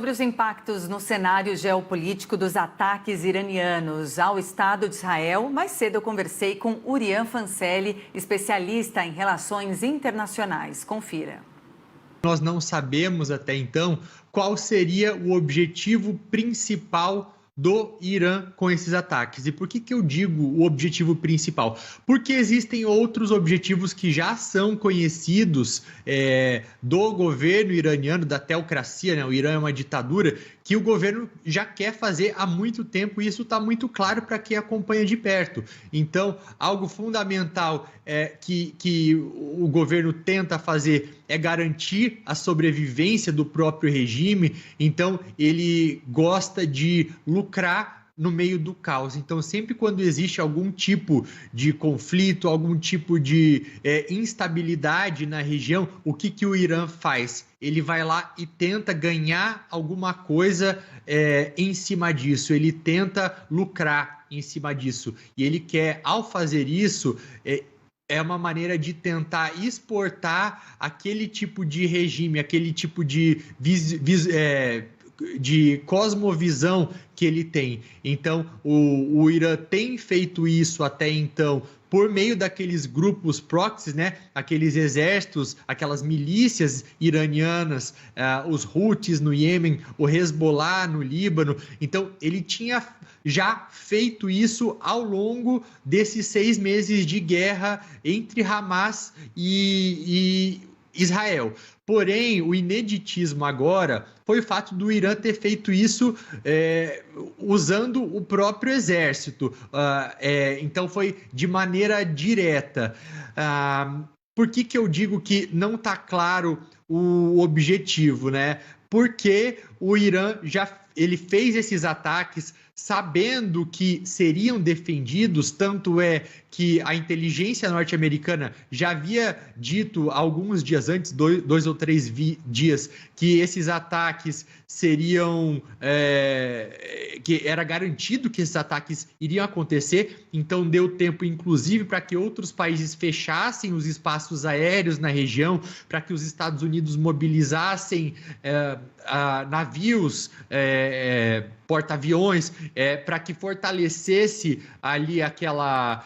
Sobre os impactos no cenário geopolítico dos ataques iranianos ao Estado de Israel, mais cedo eu conversei com Urian Fancelli, especialista em relações internacionais. Confira. Nós não sabemos até então qual seria o objetivo principal do Irã com esses ataques. E por que eu digo o objetivo principal? Porque existem outros objetivos que já são conhecidos do governo iraniano, da teocracia, né? O Irã é uma ditadura, que o governo já quer fazer há muito tempo, e isso está muito claro para quem acompanha de perto. Então, algo fundamental que o governo tenta fazer é garantir a sobrevivência do próprio regime. Então, ele gosta de lucrar no meio do caos. Então, sempre quando existe algum tipo de conflito, algum tipo de instabilidade na região, o que o Irã faz? Ele vai lá e tenta ganhar alguma coisa em cima disso, ele tenta lucrar em cima disso. E ele quer, ao fazer isso, é uma maneira de tentar exportar aquele tipo de regime, aquele tipo de cosmovisão que ele tem. Então, o Irã tem feito isso até então por meio daqueles grupos proxies, né? Aqueles exércitos, aquelas milícias iranianas, os Houthis no Iêmen, o Hezbollah no Líbano. Então, ele tinha já feito isso ao longo desses 6 meses de guerra entre Hamas e Israel. Porém, o ineditismo agora foi o fato do Irã ter feito isso usando o próprio exército. Então, foi de maneira direta. Por que eu digo que não está claro o objetivo, né? Porque o Irã ele fez esses ataques sabendo que seriam defendidos, tanto é que a inteligência norte-americana já havia dito alguns dias antes, 2 ou 3 dias, que esses ataques seriam, que era garantido que esses ataques iriam acontecer. Então deu tempo, inclusive, para que outros países fechassem os espaços aéreos na região, para que os Estados Unidos mobilizassem navios, porta-aviões, para que fortalecesse ali aquela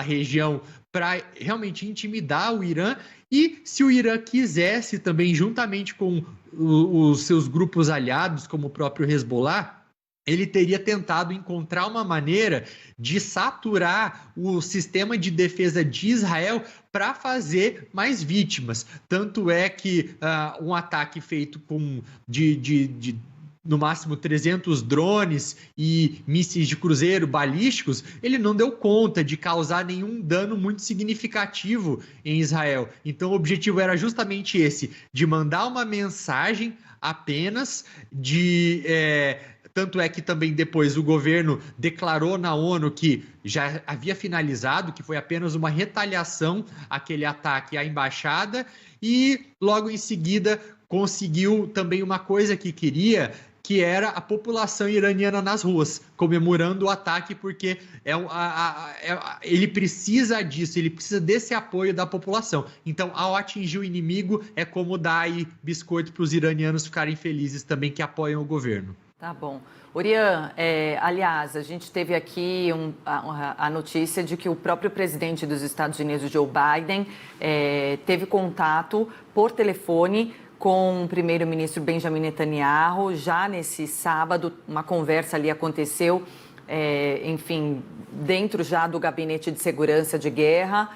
região, para realmente intimidar o Irã. E se o Irã quisesse também, juntamente com os seus grupos aliados, como o próprio Hezbollah, ele teria tentado encontrar uma maneira de saturar o sistema de defesa de Israel para fazer mais vítimas. Tanto é que um ataque feito com no máximo 300 drones e mísseis de cruzeiro balísticos, ele não deu conta de causar nenhum dano muito significativo em Israel. Então o objetivo era justamente esse, de mandar uma mensagem apenas tanto é que também depois o governo declarou na ONU que já havia finalizado, que foi apenas uma retaliação àquele ataque à embaixada, e logo em seguida conseguiu também uma coisa que queria, que era a população iraniana nas ruas, comemorando o ataque, porque ele precisa disso, ele precisa desse apoio da população. Então, ao atingir o inimigo, é como dar aí biscoito para os iranianos ficarem felizes também, que apoiam o governo. Tá bom. Urian, aliás, a gente teve aqui a notícia de que o próprio presidente dos Estados Unidos, Joe Biden, teve contato por telefone com o primeiro-ministro Benjamin Netanyahu. Já nesse sábado, uma conversa ali aconteceu, enfim, dentro já do Gabinete de Segurança de Guerra,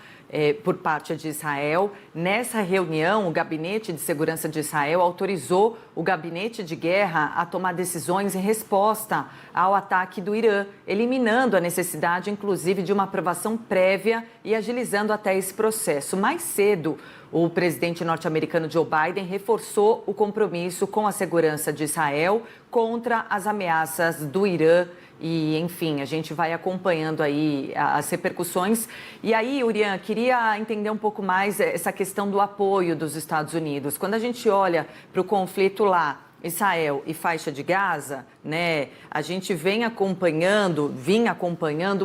por parte de Israel. Nessa reunião, o Gabinete de Segurança de Israel autorizou o Gabinete de Guerra a tomar decisões em resposta ao ataque do Irã, eliminando a necessidade, inclusive, de uma aprovação prévia e agilizando até esse processo. Mais cedo, o presidente norte-americano Joe Biden reforçou o compromisso com a segurança de Israel contra as ameaças do Irã. E, enfim, a gente vai acompanhando aí as repercussões. E aí, Urian, queria entender um pouco mais essa questão do apoio dos Estados Unidos. Quando a gente olha para o conflito lá Israel e faixa de Gaza, né, a gente vinha acompanhando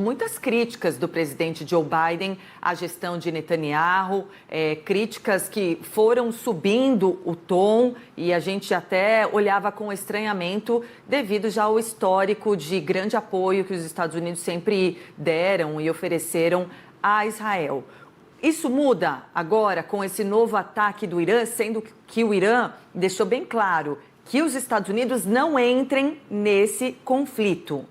muitas críticas do presidente Joe Biden à gestão de Netanyahu, críticas que foram subindo o tom e a gente até olhava com estranhamento devido já ao histórico de grande apoio que os Estados Unidos sempre deram e ofereceram a Israel. Isso muda agora com esse novo ataque do Irã, sendo que o Irã deixou bem claro que os Estados Unidos não entrem nesse conflito.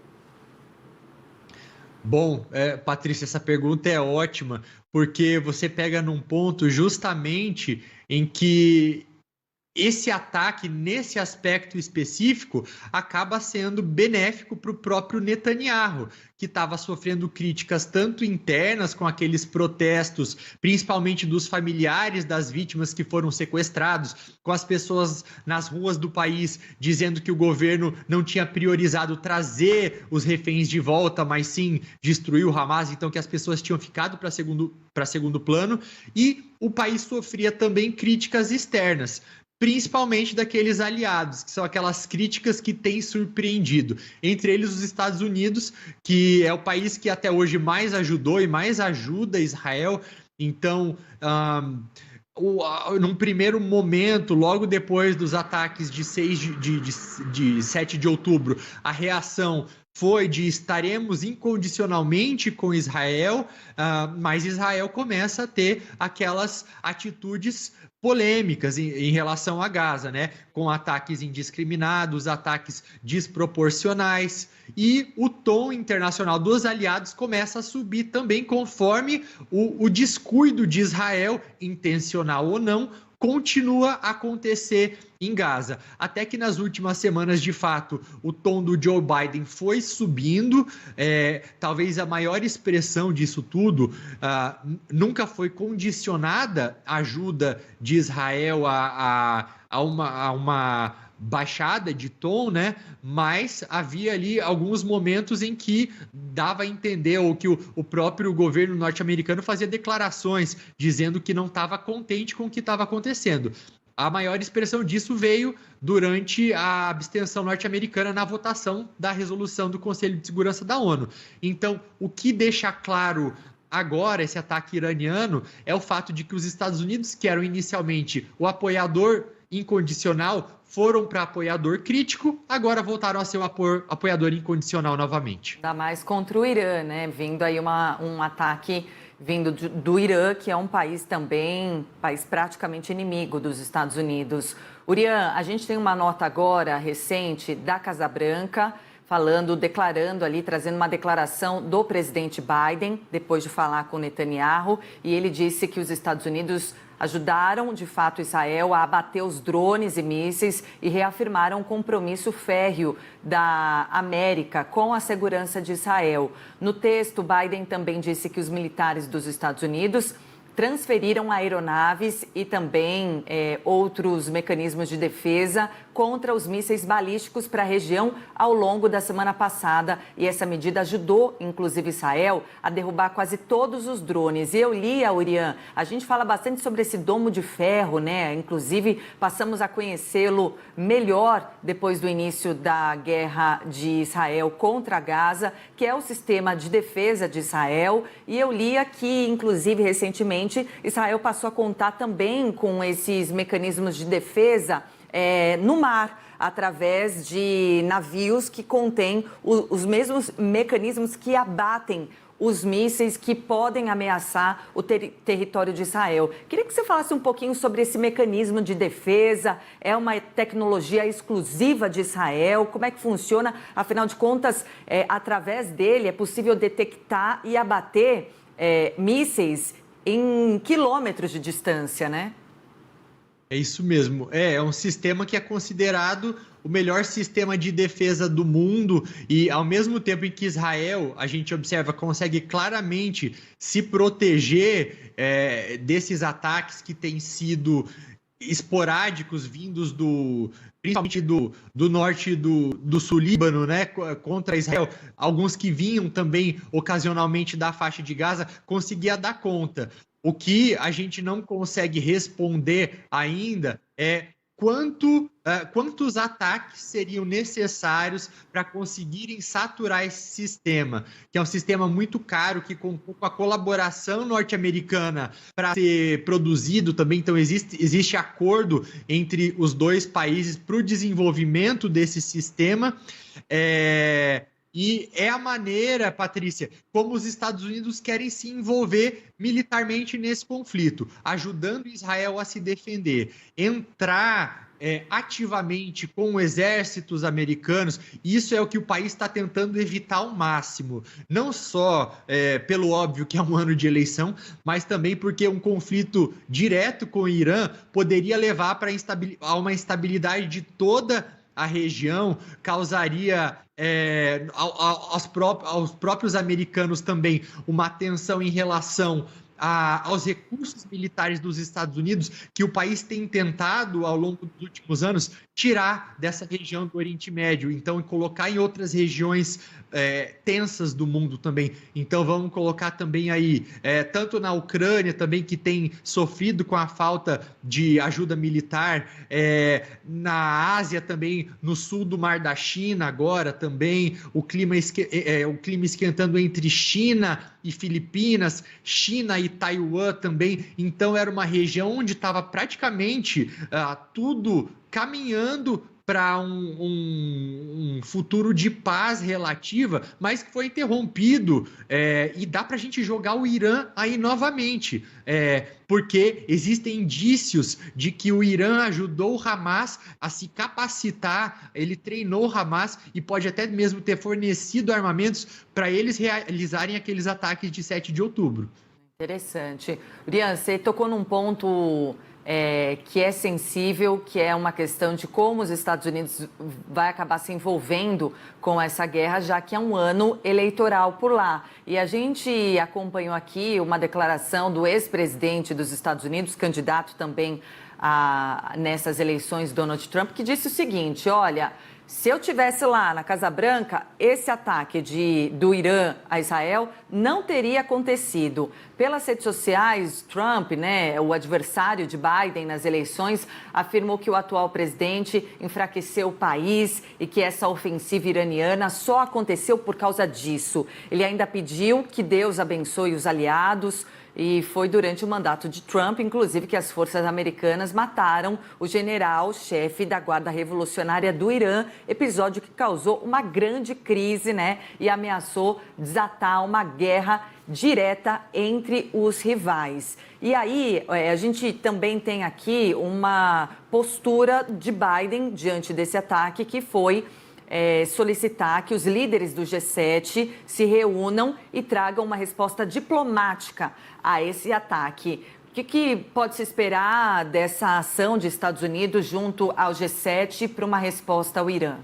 Bom, Patrícia, essa pergunta é ótima, porque você pega num ponto justamente em que esse ataque, nesse aspecto específico, acaba sendo benéfico para o próprio Netanyahu, que estava sofrendo críticas tanto internas, com aqueles protestos, principalmente dos familiares das vítimas que foram sequestrados, com as pessoas nas ruas do país dizendo que o governo não tinha priorizado trazer os reféns de volta, mas sim destruir o Hamas, então que as pessoas tinham ficado para segundo plano, e o país sofria também críticas externas, principalmente daqueles aliados, que são aquelas críticas que têm surpreendido. Entre eles, os Estados Unidos, que é o país que até hoje mais ajudou e mais ajuda Israel. Então, num primeiro momento, logo depois dos ataques de 7 de outubro, a reação foi de estaremos incondicionalmente com Israel, mas Israel começa a ter aquelas atitudes polêmicas em relação a Gaza, né? Com ataques indiscriminados, ataques desproporcionais, e o tom internacional dos aliados começa a subir também conforme o descuido de Israel, intencional ou não, continua a acontecer em Gaza. Até que nas últimas semanas, de fato, o tom do Joe Biden foi subindo. Talvez a maior expressão disso tudo nunca foi condicionada a ajuda de Israel a uma baixada de tom, né? Mas havia ali alguns momentos em que dava a entender, ou que o próprio governo norte-americano fazia declarações dizendo que não estava contente com o que estava acontecendo. A maior expressão disso veio durante a abstenção norte-americana na votação da resolução do Conselho de Segurança da ONU. Então, o que deixa claro agora esse ataque iraniano é o fato de que os Estados Unidos, que eram inicialmente o apoiador incondicional, foram para apoiador crítico, agora voltaram a ser o apoiador incondicional novamente. Ainda mais contra o Irã, né? Vindo aí um ataque vindo do Irã, que é um país praticamente inimigo dos Estados Unidos. Urian, a gente tem uma nota agora recente da Casa Branca, declarando ali, trazendo uma declaração do presidente Biden, depois de falar com Netanyahu, e ele disse que os Estados Unidos ajudaram, de fato, Israel a abater os drones e mísseis e reafirmaram um compromisso férreo da América com a segurança de Israel. No texto, Biden também disse que os militares dos Estados Unidos transferiram aeronaves e também outros mecanismos de defesa contra os mísseis balísticos para a região ao longo da semana passada. E essa medida ajudou, inclusive, Israel a derrubar quase todos os drones. E eu li, Urian, a gente fala bastante sobre esse domo de ferro, né? Inclusive, passamos a conhecê-lo melhor depois do início da guerra de Israel contra Gaza, que é o sistema de defesa de Israel. E eu li aqui, inclusive, recentemente, Israel passou a contar também com esses mecanismos de defesa no mar, através de navios que contêm os mesmos mecanismos que abatem os mísseis que podem ameaçar o território de Israel. Queria que você falasse um pouquinho sobre esse mecanismo de defesa. É uma tecnologia exclusiva de Israel? Como é que funciona? Afinal de contas, através dele é possível detectar e abater mísseis em quilômetros de distância, né? É isso mesmo. É um sistema que é considerado o melhor sistema de defesa do mundo, e ao mesmo tempo em que Israel, a gente observa, consegue claramente se proteger desses ataques que têm sido esporádicos, vindos principalmente do norte e do sul Líbano, né, contra Israel, alguns que vinham também ocasionalmente da faixa de Gaza, conseguia dar conta. O que a gente não consegue responder ainda é quantos ataques seriam necessários para conseguirem saturar esse sistema, que é um sistema muito caro, que contou com a colaboração norte-americana para ser produzido também. Então, existe acordo entre os dois países para o desenvolvimento desse sistema. E é a maneira, Patrícia, como os Estados Unidos querem se envolver militarmente nesse conflito, ajudando Israel a se defender, entrar ativamente com exércitos americanos. Isso é o que o país está tentando evitar ao máximo, não só pelo óbvio que é um ano de eleição, mas também porque um conflito direto com o Irã poderia levar a uma instabilidade de toda a região, causaria aos próprios americanos também uma tensão em relação aos recursos militares dos Estados Unidos, que o país tem tentado, ao longo dos últimos anos, tirar dessa região do Oriente Médio, então colocar em outras regiões tensas do mundo também. Então vamos colocar também aí, tanto na Ucrânia também, que tem sofrido com a falta de ajuda militar, na Ásia também, no sul do Mar da China agora também, o clima esquentando entre China e Filipinas, China e Taiwan também. Então era uma região onde estava praticamente tudo caminhando para um futuro de paz relativa, mas que foi interrompido, e dá para a gente jogar o Irã aí novamente, porque existem indícios de que o Irã ajudou o Hamas a se capacitar, ele treinou o Hamas e pode até mesmo ter fornecido armamentos para eles realizarem aqueles ataques de 7 de outubro. Interessante. Urian, você tocou num ponto que é sensível, que é uma questão de como os Estados Unidos vai acabar se envolvendo com essa guerra, já que é um ano eleitoral por lá. E a gente acompanhou aqui uma declaração do ex-presidente dos Estados Unidos, candidato também nessas eleições, Donald Trump, que disse o seguinte: olha, se eu tivesse lá na Casa Branca, esse ataque do Irã a Israel não teria acontecido. Pelas redes sociais, Trump, o adversário de Biden nas eleições, afirmou que o atual presidente enfraqueceu o país e que essa ofensiva iraniana só aconteceu por causa disso. Ele ainda pediu que Deus abençoe os aliados. E foi durante o mandato de Trump, inclusive, que as forças americanas mataram o general-chefe da Guarda Revolucionária do Irã, episódio que causou uma grande crise, e ameaçou desatar uma guerra direta entre os rivais. E aí, a gente também tem aqui uma postura de Biden diante desse ataque, que foi solicitar que os líderes do G7 se reúnam e tragam uma resposta diplomática a esse ataque. O que pode se esperar dessa ação de Estados Unidos junto ao G7 para uma resposta ao Irã?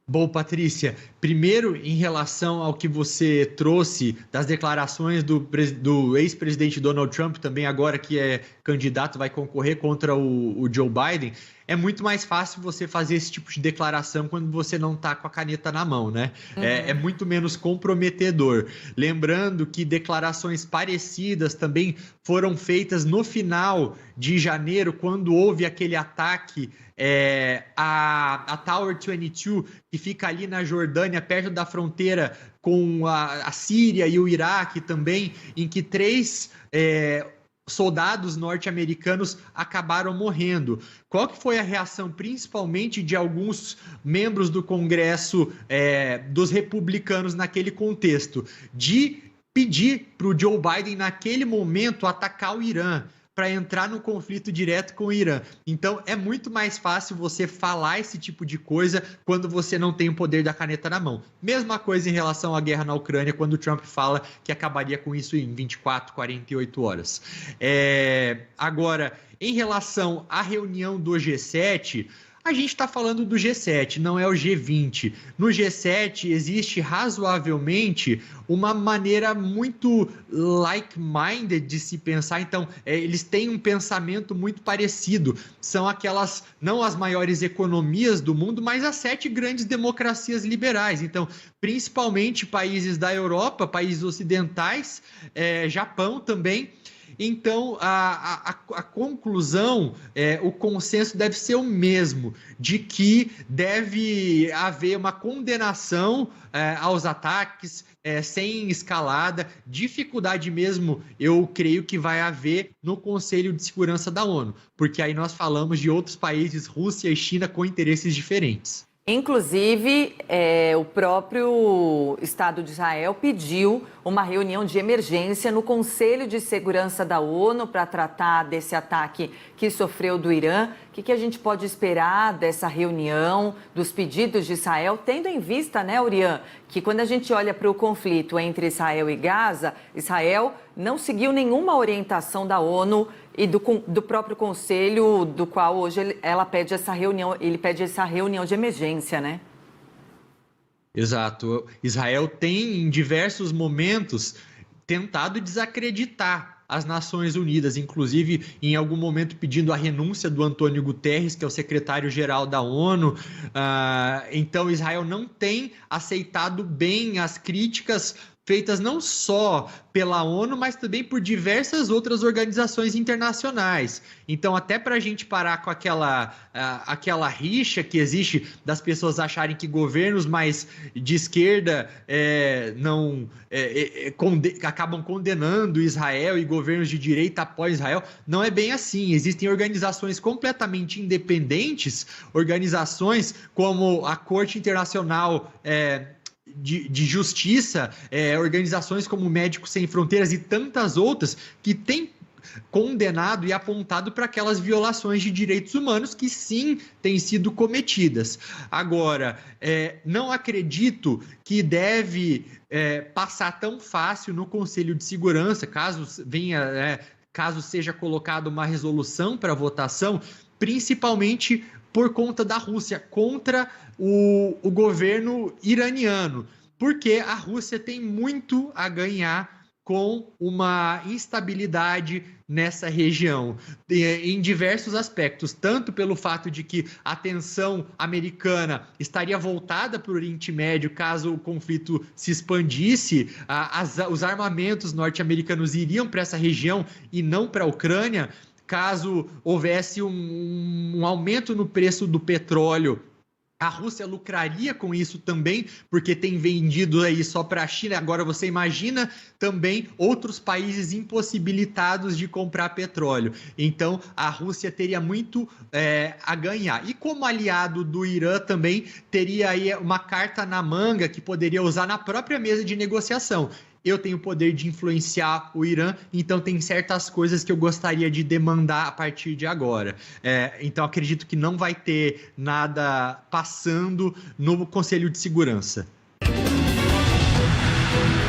Bom, Patrícia, primeiro, em relação ao que você trouxe das declarações do ex-presidente Donald Trump, também agora que é candidato, vai concorrer contra o Joe Biden, é muito mais fácil você fazer esse tipo de declaração quando você não está com a caneta na mão, né? Uhum. É muito menos comprometedor. Lembrando que declarações parecidas também foram feitas no final de janeiro, quando houve aquele ataque a Tower 22, que fica ali na Jordânia, perto da fronteira com a Síria e o Iraque também, em que 3 soldados norte-americanos acabaram morrendo. Qual que foi a reação, principalmente de alguns membros do Congresso dos republicanos naquele contexto? De pedir para o Joe Biden, naquele momento, atacar o Irã, para entrar no conflito direto com o Irã. Então, é muito mais fácil você falar esse tipo de coisa quando você não tem o poder da caneta na mão. Mesma coisa em relação à guerra na Ucrânia, quando o Trump fala que acabaria com isso em 24, 48 horas. Agora, em relação à reunião do G7, a gente está falando do G7, não é o G20. No G7 existe razoavelmente uma maneira muito like-minded de se pensar. Então, eles têm um pensamento muito parecido. São aquelas, não as maiores economias do mundo, mas as 7 grandes democracias liberais. Então, principalmente países da Europa, países ocidentais, Japão também. Então, a conclusão, o consenso deve ser o mesmo, de que deve haver uma condenação aos ataques, sem escalada. Dificuldade mesmo, eu creio que vai haver no Conselho de Segurança da ONU, porque aí nós falamos de outros países, Rússia e China, com interesses diferentes. Inclusive, o próprio Estado de Israel pediu uma reunião de emergência no Conselho de Segurança da ONU para tratar desse ataque que sofreu do Irã. O que a gente pode esperar dessa reunião, dos pedidos de Israel, tendo em vista, né, Urian, que quando a gente olha para o conflito entre Israel e Gaza, Israel não seguiu nenhuma orientação da ONU e do próprio Conselho, do qual hoje ele pede essa reunião de emergência, né? Exato. Israel tem, em diversos momentos, tentado desacreditar as Nações Unidas, inclusive em algum momento pedindo a renúncia do Antônio Guterres, que é o secretário-geral da ONU. Então, Israel não tem aceitado bem as críticas feitas não só pela ONU, mas também por diversas outras organizações internacionais. Então, até para a gente parar com aquela rixa que existe das pessoas acharem que governos mais de esquerda acabam condenando Israel e governos de direita apoiam Israel, não é bem assim. Existem organizações completamente independentes, organizações como a Corte Internacional de Justiça, organizações como Médicos Sem Fronteiras e tantas outras que têm condenado e apontado para aquelas violações de direitos humanos que sim têm sido cometidas. Agora, não acredito que deve passar tão fácil no Conselho de Segurança, caso seja colocada uma resolução para votação, principalmente por conta da Rússia contra o governo iraniano, porque a Rússia tem muito a ganhar com uma instabilidade nessa região, em diversos aspectos, tanto pelo fato de que a atenção americana estaria voltada para o Oriente Médio caso o conflito se expandisse, os armamentos norte-americanos iriam para essa região e não para a Ucrânia. Caso houvesse um aumento no preço do petróleo, a Rússia lucraria com isso também, porque tem vendido aí só para a China. Agora você imagina também outros países impossibilitados de comprar petróleo. Então a Rússia teria muito a ganhar. E como aliado do Irã também teria aí uma carta na manga que poderia usar na própria mesa de negociação. Eu tenho o poder de influenciar o Irã, então tem certas coisas que eu gostaria de demandar a partir de agora. Então acredito que não vai ter nada passando no Conselho de Segurança.